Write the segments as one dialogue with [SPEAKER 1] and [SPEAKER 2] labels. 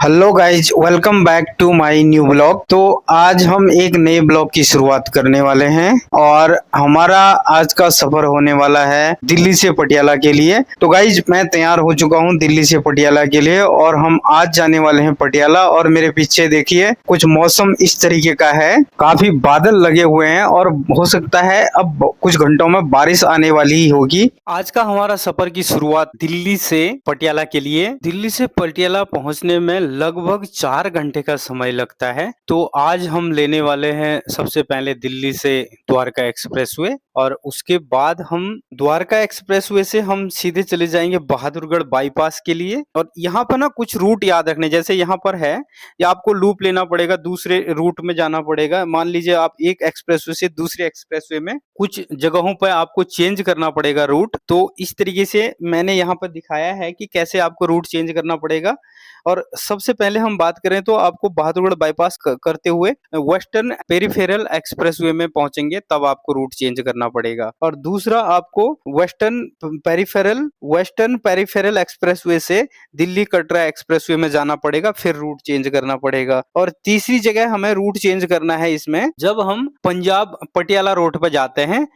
[SPEAKER 1] Hello guys, welcome back to my new blog. तो आज हम एक नए ब्लॉग की शुरुआत करने वाले हैं और हमारा आज का सफर होने वाला है दिल्ली से पटियाला के लिए। तो गाइज मैं तैयार हो चुका हूं दिल्ली से पटियाला के लिए और हम आज जाने वाले हैं पटियाला। और मेरे पीछे देखिए कुछ मौसम इस तरीके का है, काफी बादल लगे हुए हैं और हो सकता है अब कुछ घंटों में बारिश आने वाली ही होगी। आज का हमारा सफर की शुरुआत दिल्ली से पटियाला के लिए। दिल्ली से पटियाला पहुंचने में लगभग 4 घंटे का समय लगता है। तो आज हम लेने वाले हैं सबसे पहले दिल्ली से द्वारका एक्सप्रेसवे और उसके बाद हम द्वारका एक्सप्रेसवे से हम सीधे चले जाएंगे बहादुरगढ़ बाईपास के लिए। और यहाँ पर ना कुछ रूट याद रखने, जैसे यहाँ पर है या आपको लूप लेना पड़ेगा, दूसरे रूट में जाना पड़ेगा। मान लीजिए आप एक एक्सप्रेसवे से दूसरे एक्सप्रेसवे में कुछ जगहों पर आपको चेंज करना पड़ेगा रूट। तो इस तरीके से मैंने यहाँ पर दिखाया है कि कैसे आपको रूट चेंज करना पड़ेगा। और सबसे पहले हम बात करें तो आपको बहादुरगढ़ बाईपास करते हुए वेस्टर्न पेरिफेरल एक्सप्रेसवे में पहुंचेंगे, तब आपको रूट चेंज करना पड़ेगा। और दूसरा आपको वेस्टर्न पेरिफेरल एक्सप्रेसवे से दिल्ली कटरा एक्सप्रेसवे में जाना पड़ेगा, फिर रूट चेंज करना पड़ेगा। और तीसरी जगह हमें रूट चेंज करना है इसमें, जब हम पंजाब पटियाला रोड पर जाते हैं।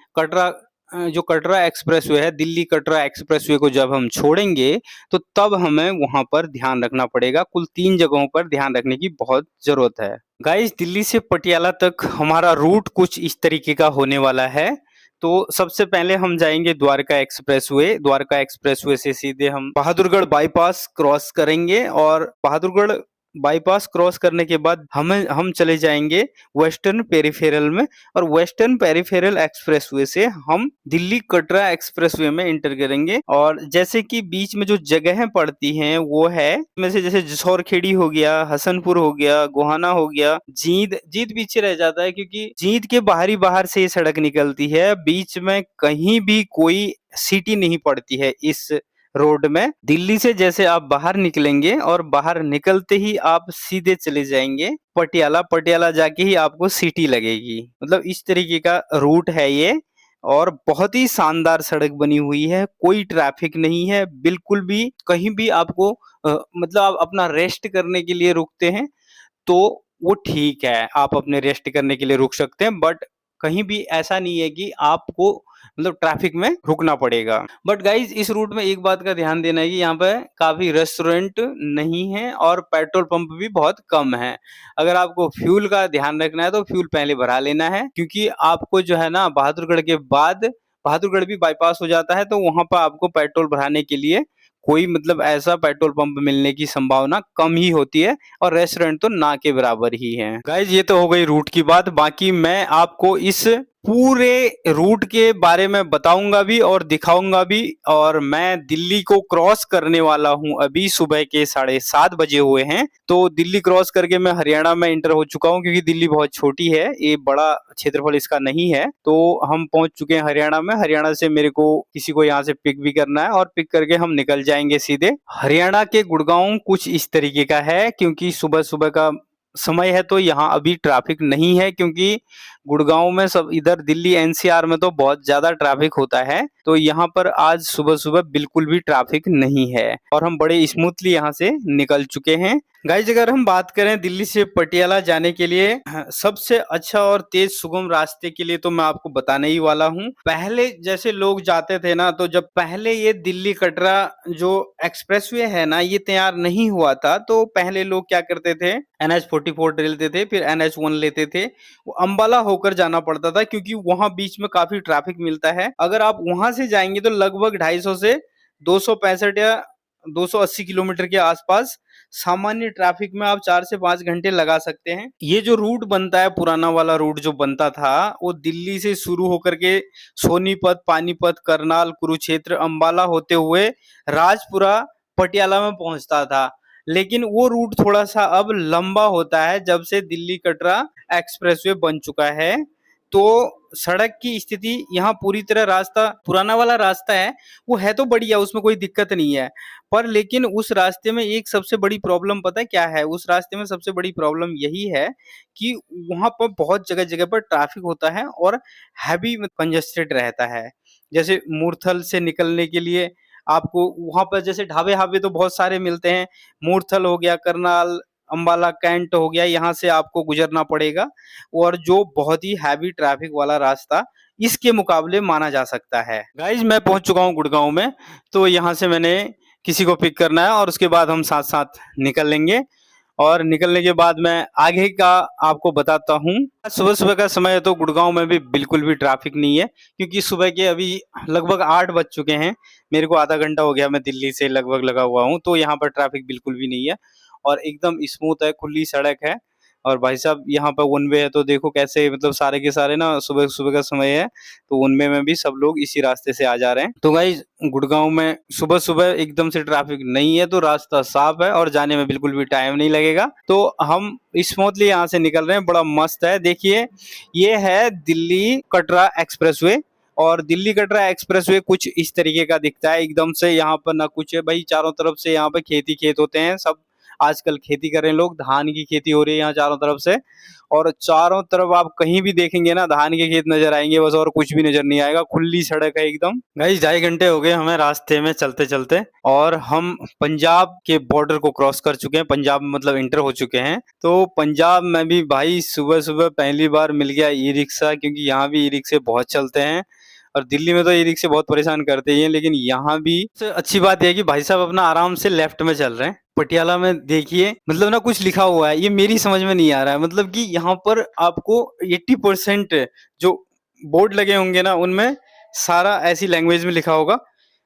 [SPEAKER 1] जो कटरा एक्सप्रेसवे है, दिल्ली कटरा एक्सप्रेसवे को जब हम छोड़ेंगे तो तब हमें वहां पर ध्यान रखना पड़ेगा। कुल 3 जगहों पर ध्यान रखने की बहुत जरूरत है। गाइस, दिल्ली से पटियाला तक हमारा रूट कुछ इस तरीके का होने वाला है। तो सबसे पहले हम जाएंगे द्वारका एक्सप्रेसवे। द्वारका एक्सप्रेसवे से सीधे हम बहादुरगढ़ बाईपास क्रॉस करेंगे और बहादुरगढ़ बाईपास क्रॉस करने के बाद हम चले जाएंगे वेस्टर्न पेरिफेरल में। और वेस्टर्न पेरिफेरल एक्सप्रेसवे से हम दिल्ली कटरा एक्सप्रेसवे में इंटर करेंगे। और जैसे कि बीच में जो जगहें पड़ती हैं वो है में से, जैसे जसौर खेड़ी हो गया, हसनपुर हो गया, गोहाना हो गया, जींद पीछे रह जाता है क्योंकि जींद के बाहर से ये सड़क निकलती है। बीच में कहीं भी कोई सिटी नहीं पड़ती है इस रोड में। दिल्ली से जैसे आप बाहर निकलेंगे और बाहर निकलते ही आप सीधे चले जाएंगे पटियाला। पटियाला जाके ही आपको सिटी लगेगी। मतलब इस तरीके का रूट है ये और बहुत ही शानदार सड़क बनी हुई है। कोई ट्रैफिक नहीं है बिल्कुल भी। कहीं भी आपको मतलब आप अपना रेस्ट करने के लिए रुकते हैं तो वो ठीक है, आप अपने रेस्ट करने के लिए रुक सकते हैं। बट कहीं भी ऐसा नहीं है कि आपको मतलब ट्रैफिक में रुकना पड़ेगा। बट गाइज, इस रूट में एक बात का ध्यान देना है कि यहाँ पे काफी रेस्टोरेंट नहीं है और पेट्रोल पंप भी बहुत कम है। अगर आपको फ्यूल का ध्यान रखना है तो फ्यूल पहले भरा लेना है, क्योंकि आपको जो है ना बहादुरगढ़ के बाद बहादुरगढ़ भी बाईपास हो जाता है, तो वहां पर आपको पेट्रोल भराने के लिए कोई मतलब ऐसा पेट्रोल पंप मिलने की संभावना कम ही होती है और रेस्टोरेंट तो ना के बराबर ही है। गाइज, ये तो हो गई रूट की बात। बाकी मैं आपको इस पूरे रूट के बारे में बताऊंगा भी और दिखाऊंगा भी। और मैं दिल्ली को क्रॉस करने वाला हूं, अभी सुबह के 7:30 बजे हुए हैं। तो दिल्ली क्रॉस करके मैं हरियाणा में इंटर हो चुका हूं, क्योंकि दिल्ली बहुत छोटी है, ये बड़ा क्षेत्रफल इसका नहीं है। तो हम पहुंच चुके हैं हरियाणा में। हरियाणा से मेरे को किसी को यहाँ से पिक भी करना है और पिक करके हम निकल जाएंगे सीधे। हरियाणा के गुड़गांव कुछ इस तरीके का है, क्योंकि सुबह सुबह का समय है तो यहाँ अभी ट्रैफिक नहीं है, क्योंकि गुड़गांव में सब इधर दिल्ली एनसीआर में तो बहुत ज्यादा ट्रैफिक होता है। तो यहाँ पर आज सुबह सुबह बिल्कुल भी ट्रैफिक नहीं है और हम बड़े स्मूथली यहाँ से निकल चुके हैं। गाइज, अगर हम बात करें दिल्ली से पटियाला जाने के लिए सबसे अच्छा और तेज सुगम रास्ते के लिए, तो मैं आपको बताने ही वाला हूँ। पहले जैसे लोग जाते थे ना, तो जब पहले ये दिल्ली कटरा जो एक्सप्रेसवे है ना ये तैयार नहीं हुआ था, तो पहले लोग क्या करते थे, NH-44 लेते थे, फिर NH-1 लेते थे। वो अंबाला होकर जाना पड़ता था, क्योंकि वहां बीच में काफी ट्रैफिक मिलता है। अगर आप वहां से जाएंगे तो लगभग 250 से 265 या 280 किलोमीटर के आसपास सामान्य ट्रैफिक में आप 4 से 5 घंटे लगा सकते हैं। ये जो रूट बनता है, पुराना वाला रूट जो बनता था, वो दिल्ली से शुरू होकर के सोनीपत, पानीपत, करनाल, कुरुक्षेत्र, अंबाला होते हुए राजपुरा, पटियाला में पहुंचता था। लेकिन वो रूट थोड़ा सा अब लंबा होता है जब से दिल्ली कटरा एक्सप्रेसवे बन चुका है। तो सड़क की स्थिति यहाँ पूरी तरह, रास्ता पुराना वाला रास्ता है वो है तो बढ़िया, उसमें कोई दिक्कत नहीं है। पर लेकिन उस रास्ते में एक सबसे बड़ी प्रॉब्लम पता है क्या है? उस रास्ते में सबसे बड़ी प्रॉब्लम यही है कि वहां पर बहुत जगह जगह पर ट्रैफिक होता है और हैवी कंजस्टेड रहता है। जैसे मूर्थल से निकलने के लिए आपको वहां पर जैसे ढाबे हाबे तो बहुत सारे मिलते हैं, मूर्थल हो गया, करनाल, अंबाला, कैंट हो गया, यहाँ से आपको गुजरना पड़ेगा। और जो बहुत ही हैवी ट्रैफिक वाला रास्ता इसके मुकाबले माना जा सकता है। गाइज मैं पहुंच चुका हूँ गुड़गांव में, तो यहाँ से मैंने किसी को पिक करना है और उसके बाद हम साथ साथ निकल लेंगे। और निकलने के बाद मैं आगे का आपको बताता हूँ। सुबह सुबह का समय है तो गुड़गांव में भी बिल्कुल भी ट्रैफिक नहीं है, क्योंकि सुबह के अभी लगभग 8 बज चुके हैं। मेरे को आधा घंटा हो गया, मैं दिल्ली से लगभग लगा हुआ हूँ, तो यहाँ पर ट्रैफिक बिल्कुल भी नहीं है और एकदम स्मूथ है, खुली सड़क है। और भाई साहब यहाँ पर वन वे है, तो देखो कैसे मतलब सारे के सारे ना सुबह सुबह का समय है, तो वन वे में भी सब लोग इसी रास्ते से आ जा रहे हैं। तो गाइस गुड़गांव में सुबह सुबह एकदम से ट्रैफिक नहीं है, तो रास्ता साफ है और जाने में बिल्कुल भी टाइम नहीं लगेगा। तो हम स्मूथली यहाँ से निकल रहे हैं, बड़ा मस्त है। देखिए ये है दिल्ली कटरा एक्सप्रेसवे, और दिल्ली कटरा एक्सप्रेसवे कुछ इस तरीके का दिखता है एकदम से। यहाँ पर ना कुछ है भाई, चारों तरफ से यहाँ पे खेती खेत होते हैं, सब आजकल खेती कर रहे हैं लोग, धान की खेती हो रही है यहाँ चारों तरफ से। और चारों तरफ आप कहीं भी देखेंगे ना धान के खेत नजर आएंगे बस, और कुछ भी नजर नहीं आएगा, खुली सड़क है एकदम। गाइस 2.5 घंटे हो गए हमें रास्ते में चलते चलते, और हम पंजाब के बॉर्डर को क्रॉस कर चुके हैं, पंजाब में मतलब इंटर हो चुके हैं। तो पंजाब में भी भाई सुबह सुबह पहली बार मिल गया ई रिक्शा, क्योंकि यहाँ भी ई रिक्शे बहुत चलते हैं और दिल्ली में तो ई रिक्शे बहुत परेशान करते ही हैं, लेकिन यहाँ भी अच्छी बात यह है कि भाई साहब अपना आराम से लेफ्ट में चल रहे हैं। पटियाला में देखिए मतलब ना कुछ लिखा हुआ है, ये मेरी समझ में नहीं आ रहा है, मतलब कि यहाँ पर आपको 80% जो बोर्ड लगे होंगे ना उनमें सारा ऐसी लैंग्वेज में लिखा होगा।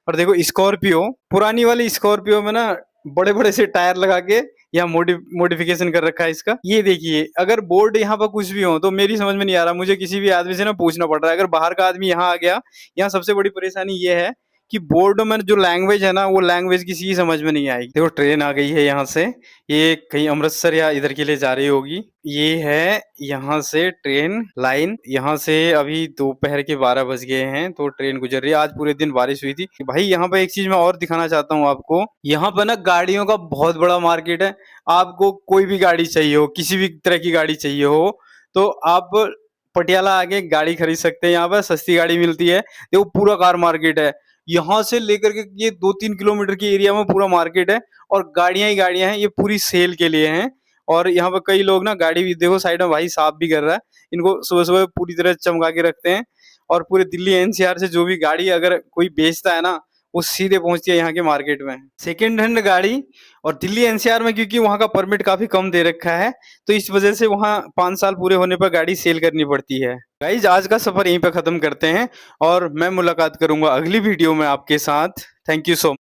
[SPEAKER 1] और देखो स्कॉर्पियो, पुरानी वाली स्कॉर्पियो में ना बड़े बड़े से टायर लगा के यहाँ मॉडिफिकेशन कर रखा है इसका। ये देखिए अगर बोर्ड यहाँ पर कुछ भी हो तो मेरी समझ में नहीं आ रहा, मुझे किसी भी आदमी से ना पूछना पड़ रहा है। अगर बाहर का आदमी यहाँ आ गया, यहाँ सबसे बड़ी परेशानी ये है कि बोर्ड में जो लैंग्वेज है ना वो लैंग्वेज किसी की समझ में नहीं आएगी। देखो ट्रेन आ गई है यहाँ से, ये कहीं अमृतसर या इधर के लिए जा रही होगी। ये है यहाँ से ट्रेन लाइन, यहाँ से अभी दोपहर के 12 बज गए हैं तो ट्रेन गुजर रही है। आज पूरे दिन बारिश हुई थी भाई। यहाँ पे एक चीज मैं और दिखाना चाहता हूँ आपको, यहाँ पे ना गाड़ियों का बहुत बड़ा मार्केट है। आपको कोई भी गाड़ी चाहिए हो, किसी भी तरह की गाड़ी चाहिए हो, तो आप पटियाला आके गाड़ी खरीद सकते हैं। यहाँ पर सस्ती गाड़ी मिलती है। देखो पूरा कार मार्केट है, यहाँ से लेकर के ये 2-3 किलोमीटर के एरिया में पूरा मार्केट है, और गाड़ियां ही गाड़ियां हैं, ये पूरी सेल के लिए हैं। और यहाँ पर कई लोग ना गाड़ी भी देखो साइड में भाई साफ भी कर रहा है, इनको सुबह सुबह पूरी तरह चमका के रखते हैं। और पूरे दिल्ली एनसीआर से जो भी गाड़ी अगर कोई बेचता है ना वो सीधे पहुंचती है यहाँ के मार्केट में, सेकेंड हैंड गाड़ी। और दिल्ली एनसीआर में क्योंकि वहाँ का परमिट काफी कम दे रखा है, तो इस वजह से वहाँ 5 साल पूरे होने पर गाड़ी सेल करनी पड़ती है। गाइज आज का सफर यहीं पे खत्म करते हैं और मैं मुलाकात करूंगा अगली वीडियो में आपके साथ। Thank you so much.